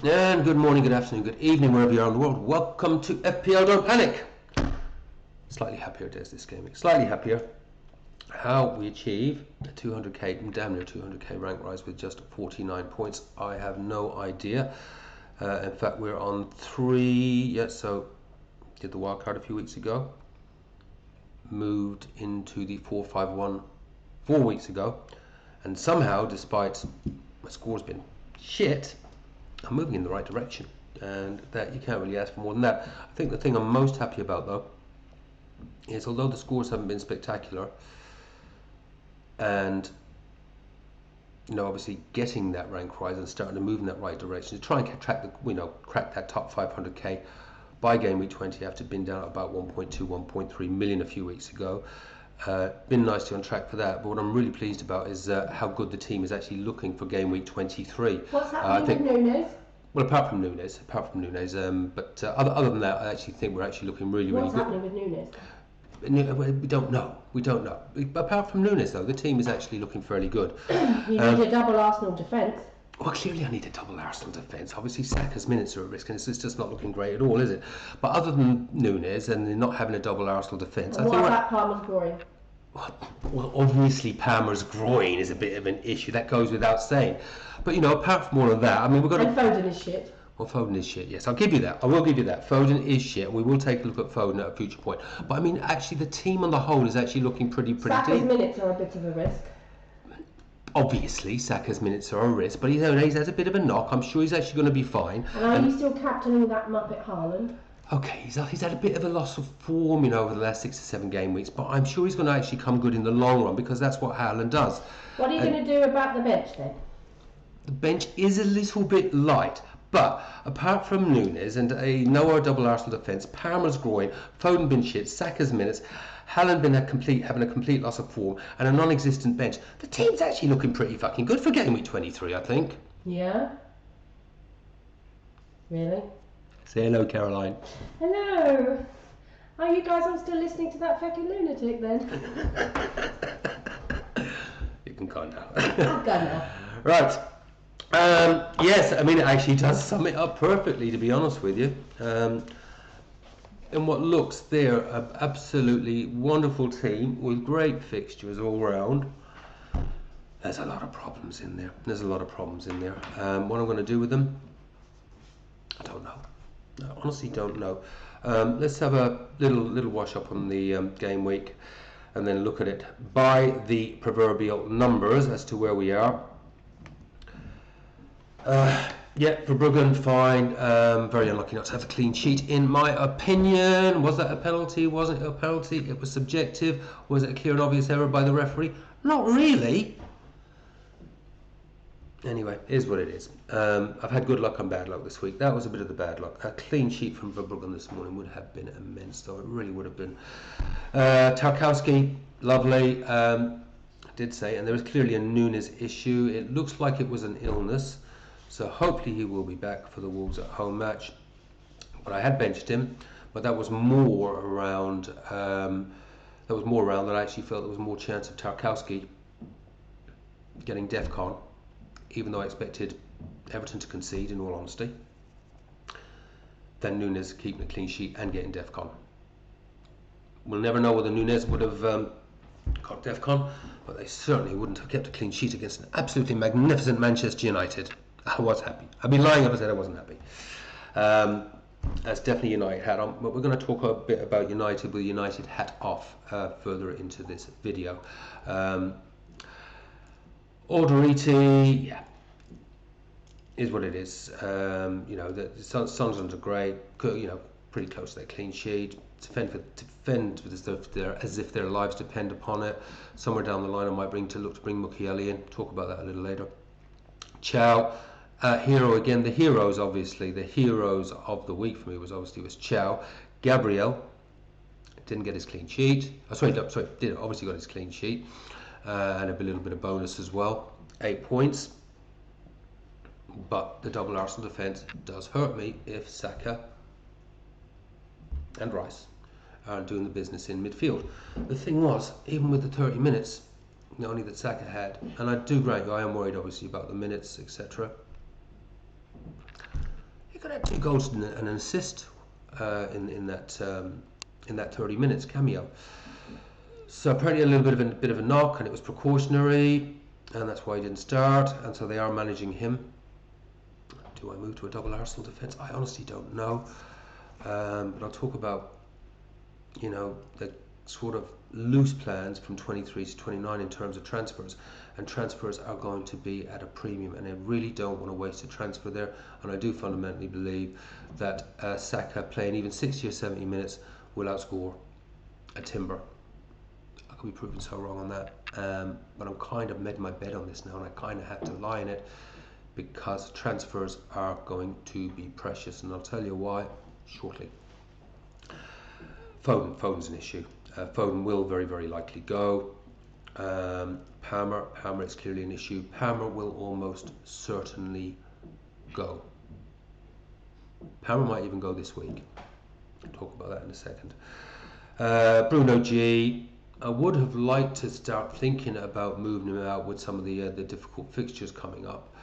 And good morning, good afternoon, good evening, wherever you are in the world. Welcome to FPL Don't Panic. Slightly happier days this game week. Slightly happier. How we achieve a 200k, damn near 200k rank rise with just 49 points, I have no idea. In fact, we're on 3. Yes, so did the wildcard a few weeks ago. Moved into the 4-5-1 4 weeks ago. And somehow, despite my score's been shit, I'm moving in the right direction, and that you can't really ask for more than that. I think the thing I'm most happy about, though, is although the scores haven't been spectacular, and obviously getting that rank rise and starting to move in that right direction to try and crack that top 500k by game week 20 after being down at about 1.2, 1.3 million a few weeks ago. Been nice to be on track for that, but what I'm really pleased about is how good the team is actually looking for game week 23. What's happening with Nunes? Well, apart from Nunes, but other than that, I actually think we're actually looking really good. What's happening with Nunes? We don't know. Apart from Nunes, though, the team is actually looking fairly good. You need a double Arsenal defence. Well, clearly I need a double Arsenal defence. Obviously, Saka's minutes are at risk, and it's just not looking great at all, is it? But other than Nunes and not having a double Arsenal defence, I think what about Palmer's groin? Well, obviously Palmer's groin is a bit of an issue. That goes without saying. But apart from all of that, I mean, we've got. And Foden is shit. Well, Foden is shit. Yes, I'll give you that. I will give you that. Foden is shit, and we will take a look at Foden at a future point. But I mean, actually, the team on the whole is actually looking pretty Saka's deep. minutes are a bit of a risk. Obviously, Saka's minutes are a risk, but he has a bit of a knock. I'm sure he's actually going to be fine. And are you still captaining that Muppet Haaland? Okay, he's had a bit of a loss of form, over the last 6 to 7 game weeks, but I'm sure he's going to actually come good in the long run because that's what Haaland does. What are you going to do about the bench then? The bench is a little bit light, but apart from Nunes and a no double Arsenal defence, Palmer's groin, Foden been shit, Saka's minutes, Haaland been having a complete loss of form, and a non-existent bench, the team's actually looking pretty fucking good for game week 23, I think. Yeah? Really? Say hello, Caroline. Hello. Are you guys all still listening to that fucking lunatic then? You can go now. I've gone now. Right. Yes, I mean, it actually does sum it up perfectly, to be honest with you. In what looks there an absolutely wonderful team with great fixtures all round. There's a lot of problems in there. What I'm going to do with them, I don't know. I honestly don't know. Let's have a little wash up on the game week and then look at it by the proverbial numbers as to where we are. Yeah, Verbruggen, fine. Very unlucky not to have a clean sheet, in my opinion. Was that a penalty? Wasn't it a penalty? It was subjective. Was it a clear and obvious error by the referee? Not really. Anyway, it is what it is. I've had good luck and bad luck this week. That was a bit of the bad luck. A clean sheet from Verbruggen this morning would have been immense, though. It really would have been. Tarkowski, lovely. I did say, and there was clearly a Nunes issue. It looks like it was an illness. So hopefully he will be back for the Wolves at home match. But I had benched him, but that was more around. That I actually felt there was more chance of Tarkowski getting DEFCON, even though I expected Everton to concede, in all honesty, than Nunes keeping a clean sheet and getting DEFCON. We'll never know whether Nunes would have got DEFCON, but they certainly wouldn't have kept a clean sheet against an absolutely magnificent Manchester United. I was happy. I'd be lying if I said I wasn't happy. That's definitely United hat on, but we're going to talk a bit about United with United hat off further into this video. Alderete, yeah, is what it is. The Sunderland's are great. Pretty close to that clean sheet. Defend as if their lives depend upon it. Somewhere down the line, I might look to bring Mukiele in. Talk about that a little later. Chow, hero again. The heroes of the week for me was Chow. Gabriel didn't get his clean sheet. Did obviously got his clean sheet and a little bit of bonus as well. 8 points. But the double Arsenal defence does hurt me if Saka and Rice aren't doing the business in midfield. The thing was, even with the 30 minutes, only that Saka had, and I do grant you, I am worried obviously about the minutes, etc. He could have 2 goals and an assist in that 30 minutes cameo. So apparently a little bit of a knock, and it was precautionary, and that's why he didn't start. And so they are managing him. Do I move to a double Arsenal defence? I honestly don't know. But I'll talk about, you know, the sort of loose plans from 23 to 29 in terms of transfers, and transfers are going to be at a premium, and I really don't want to waste a transfer there. And I do fundamentally believe that Saka playing even 60 or 70 minutes will outscore a Timber. I could be proven so wrong on that, but I'm kind of made my bed on this now, and I kind of have to lie in it because transfers are going to be precious, and I'll tell you why shortly. Foden's an issue. Foden will very, very likely go. Palmer is clearly an issue. Palmer will almost certainly go. Palmer might even go this week. I'll talk about that in a second. Bruno G. I would have liked to start thinking about moving him out with some of the difficult fixtures coming up,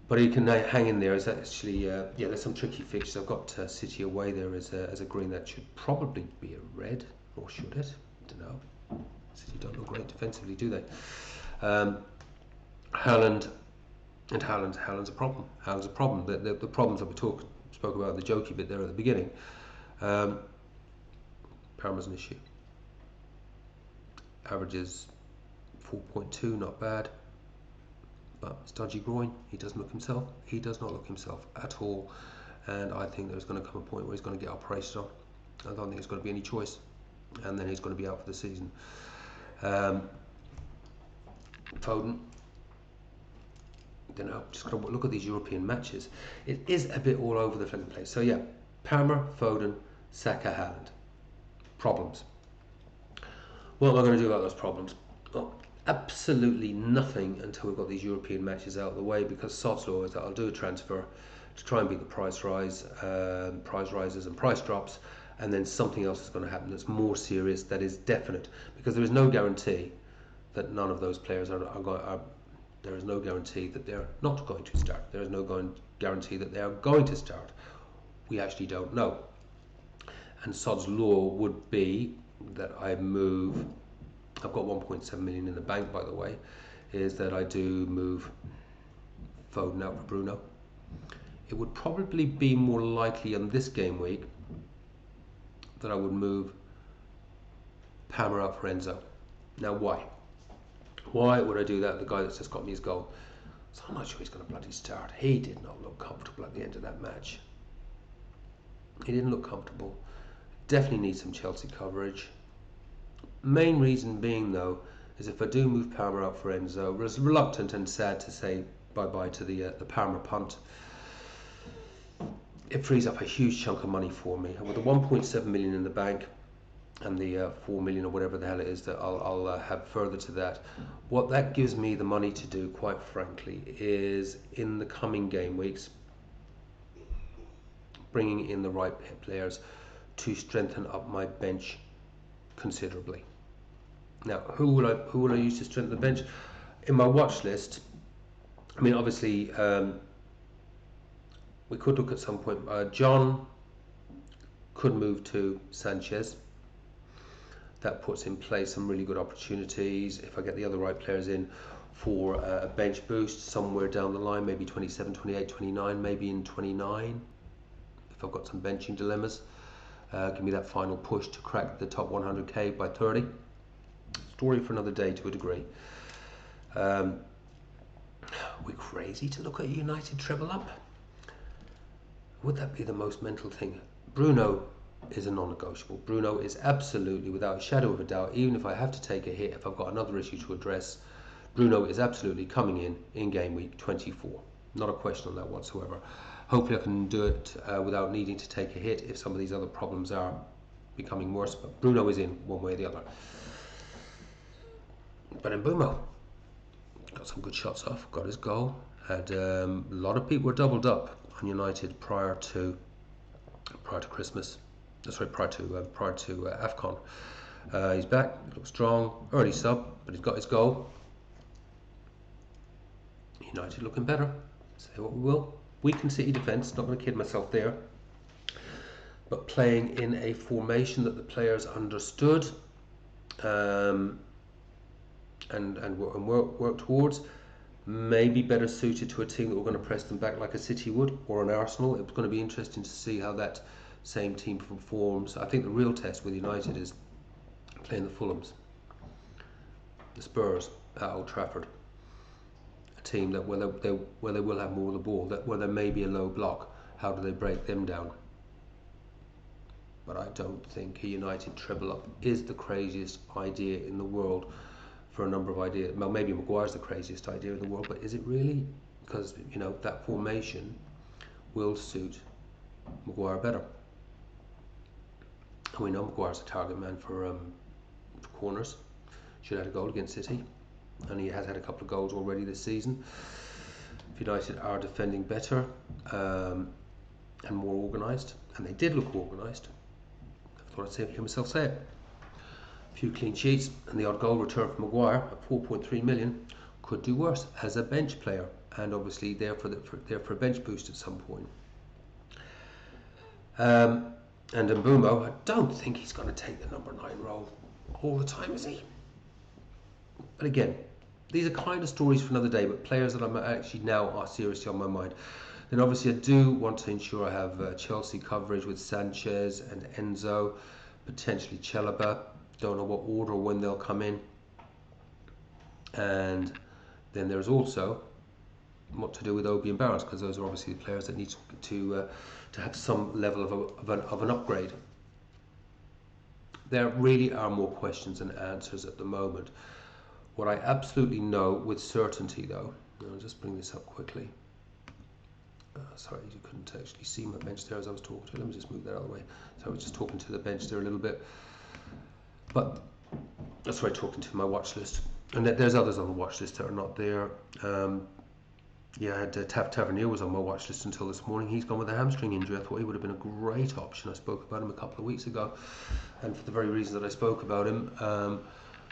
but he can hang in there. Is actually there's some tricky fixtures. I've got City away there as a green. That should probably be a red, or should it? I don't know. City don't look great defensively, do they? Haaland's a problem. Haaland's a problem. The problems that we spoke about in the jokey bit there at the beginning. Parma's an issue. Averages 4.2, not bad. But it's dodgy groin. He doesn't look himself. He does not look himself at all. And I think there's going to come a point where he's going to get operated on. I don't think there's going to be any choice. And then he's going to be out for the season. Foden. Don't know. Just got to look at these European matches. It is a bit all over the flipping place. So yeah, Palmer, Foden, Saka, Haaland. Problems. What am I going to do about those problems? Well, absolutely nothing until we've got these European matches out of the way, because sod's law is that I'll do a transfer to try and beat the price rises and price drops, and then something else is going to happen that's more serious, that is definite, because there is no guarantee that none of those players are there is no guarantee that they're not going to start. There is no guarantee that they are going to start. We actually don't know. And sod's law would be that I move, I've got 1.7 million in the bank, by the way, is that I do move Foden out for Bruno. It would probably be more likely on this game week that I would move Palmer out for Enzo. Now why? Why would I do that? The guy that's just got me his goal. So I'm not sure he's going to bloody start. He did not look comfortable at the end of that match. He didn't look comfortable. Definitely needs some Chelsea coverage. Main reason being, though, is if I do move Palmer out for Enzo, I was reluctant and sad to say bye-bye to the Palmer punt. It frees up a huge chunk of money for me. And with the 1.7 million in the bank and the 4 million or whatever the hell it is that I'll have further to that, what that gives me the money to do, quite frankly, is in the coming game weeks, bringing in the right players to strengthen up my bench considerably. Now, who will I use to strengthen the bench? In my watch list, I mean, obviously, we could look at some point. John could move to Sanchez. That puts in place some really good opportunities. If I get the other right players in for a bench boost somewhere down the line, maybe 27, 28, 29, maybe in 29, if I've got some benching dilemmas. Give me that final push to crack the top 100k by 30. Story for another day to a degree. We're crazy to look at United treble up. Would that be the most mental thing? Bruno is a non-negotiable. Bruno is absolutely, without a shadow of a doubt, even if I have to take a hit, if I've got another issue to address, Bruno is absolutely coming in game week 24. Not a question on that whatsoever. Hopefully I can do it without needing to take a hit if some of these other problems are becoming worse. But Bruno is in one way or the other. But in Bumo, got some good shots off, got his goal. Had a lot of people were doubled up on United prior to Christmas. Sorry, prior to AFCON. He's back, looks strong, early sub, but he's got his goal. United looking better, say what we will. weakened City defence, not going to kid myself there, but playing in a formation that the players understood and work towards, maybe better suited to a team that we're going to press them back like a City would, or an Arsenal. It's going to be interesting to see how that same team performs. I think the real test with United is playing the Fulhams, the Spurs at Old Trafford, a team that where they will have more of the ball, that where there may be a low block. How do they break them down? But I don't think a United treble up is the craziest idea in the world. For a number of ideas, well, maybe Maguire's the craziest idea in the world, but is it really? Because that formation will suit Maguire better, and we know Maguire's a target man for corners. Should have had a goal against City, and he has had a couple of goals already this season. If United are defending better and more organised, and they did look organised, I thought I'd hear myself say it. A few clean sheets and the odd goal return from Maguire at 4.3 million could do worse as a bench player, and obviously there for a bench boost at some point. And Mbumo, I don't think he's going to take the number 9 role all the time, is he? But again, these are kind of stories for another day, but players that I'm actually now are seriously on my mind. Then obviously I do want to ensure I have Chelsea coverage with Sanchez and Enzo, potentially Chalobah. Don't know what order or when they'll come in. And then there's also what to do with Obi and Barnes, because those are obviously the players that need to have some level of an upgrade. There really are more questions than answers at the moment. What I absolutely know with certainty, though, I'll just bring this up quickly. Sorry, you couldn't actually see my bench there as I was talking to. Let me just move that out of the way. So I was just talking to the bench there a little bit. But that's why I'm talking to my watch list. And there's others on the watch list that are not there. Yeah, I had Tavernier was on my watch list until this morning. He's gone with a hamstring injury. I thought he would have been a great option. I spoke about him a couple of weeks ago. And for the very reason that I spoke about him,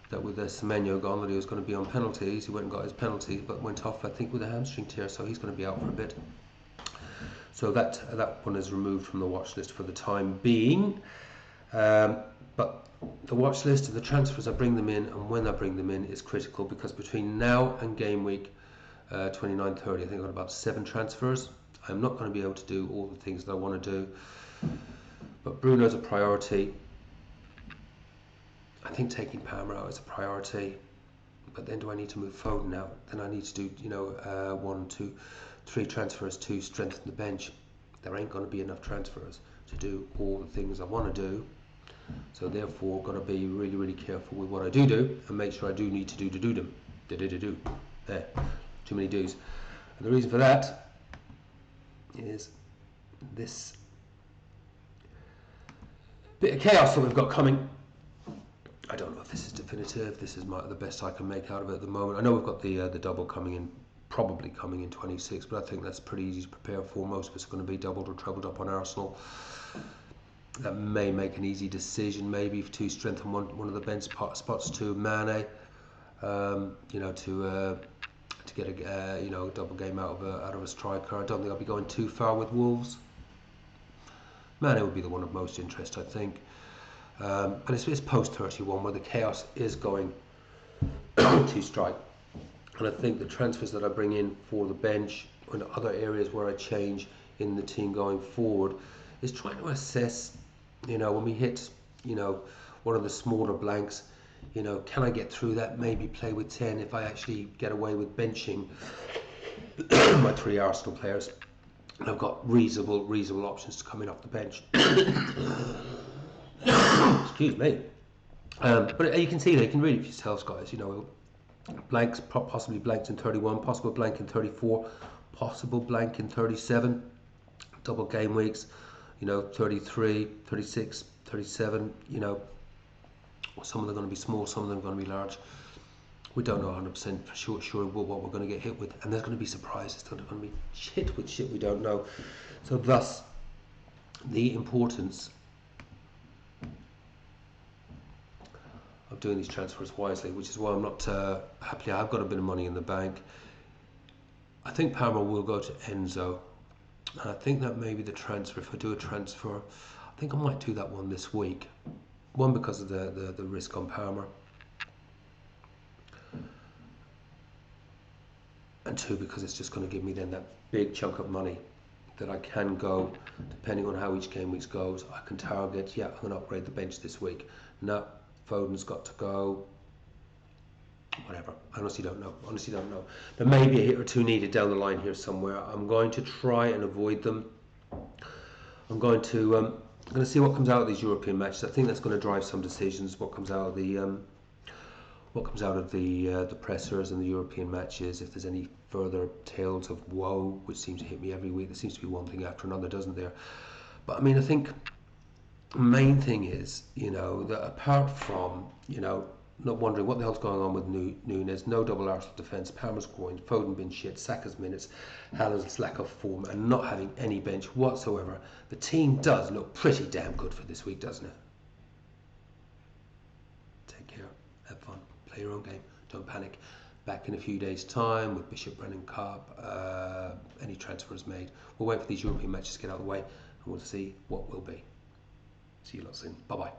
that with Semenyo gone, that he was going to be on penalties. He went and got his penalties, but went off, I think, with a hamstring tear. So he's going to be out for a bit. So that one is removed from the watch list for the time being. But the watch list and the transfers, I bring them in, and when I bring them in is critical, because between now and game week 29-30, I think I've got about 7 transfers. I'm not going to be able to do all the things that I want to do, but Bruno's a priority. I think taking Palmer out is a priority, but then do I need to move Foden out? Then I need to do 1, 2, 3 transfers to strengthen the bench. There ain't going to be enough transfers to do all the things I want to do. So therefore, got to be really, really careful with what I do and make sure I do need to do them. There, too many do's. And the reason for that is this bit of chaos that we've got coming. I don't know if this is definitive. This is the best I can make out of it at the moment. I know we've got the double coming in, probably coming in 26, but I think that's pretty easy to prepare for. Most of us are going to be doubled or trebled up on Arsenal. That may make an easy decision, maybe to strengthen one of the bench spots to Mane, to get a double game out of a striker. I don't think I'll be going too far with Wolves. Mane would be the one of most interest, I think. And it's post 31 where the chaos is going to strike. And I think the transfers that I bring in for the bench and other areas where I change in the team going forward is trying to assess, when we hit, one of the smaller blanks, can I get through that? Maybe play with 10 if I actually get away with benching my 3 Arsenal players. And I've got reasonable options to come in off the bench. Excuse me. But you can see that, you can read it for yourselves, guys. Blanks, possibly blanks in 31, possible blank in 34, possible blank in 37, double game weeks, 33, 36, 37, some of them are going to be small, some of them are going to be large. We don't know 100% for sure what we're going to get hit with, and there's going to be surprises. There's going to be shit we don't know. So thus, the importance of doing these transfers wisely, which is why I'm not happily. I've got a bit of money in the bank. I think Palmer will go to Enzo. I think that may be the transfer. If I do a transfer, I think I might do that one this week. One, because of the risk on Palmer, and two, because it's just going to give me then that big chunk of money that I can go, depending on how each game week goes, I can target, yeah, I'm going to upgrade the bench this week. No, Foden's got to go. Whatever. I honestly don't know. Honestly don't know. There may be a hit or two needed down the line here somewhere. I'm going to try and avoid them. I'm going to see what comes out of these European matches. I think that's going to drive some decisions. What comes out of the pressers and the European matches. If there's any further tales of woe, which seems to hit me every week. There seems to be one thing after another, doesn't there? But I mean, I think the main thing is, that apart from, not wondering what the hell's going on with Nunes, no double Arsenal defence, Palmer's groin, Foden been shit, Saka's minutes, Haaland's lack of form, and not having any bench whatsoever, the team does look pretty damn good for this week, doesn't it? Take care, have fun, play your own game, don't panic. Back in a few days' time with Bishop Brennan Cup, any transfers made. We'll wait for these European matches to get out of the way, and we'll see what will be. See you lot soon. Bye bye.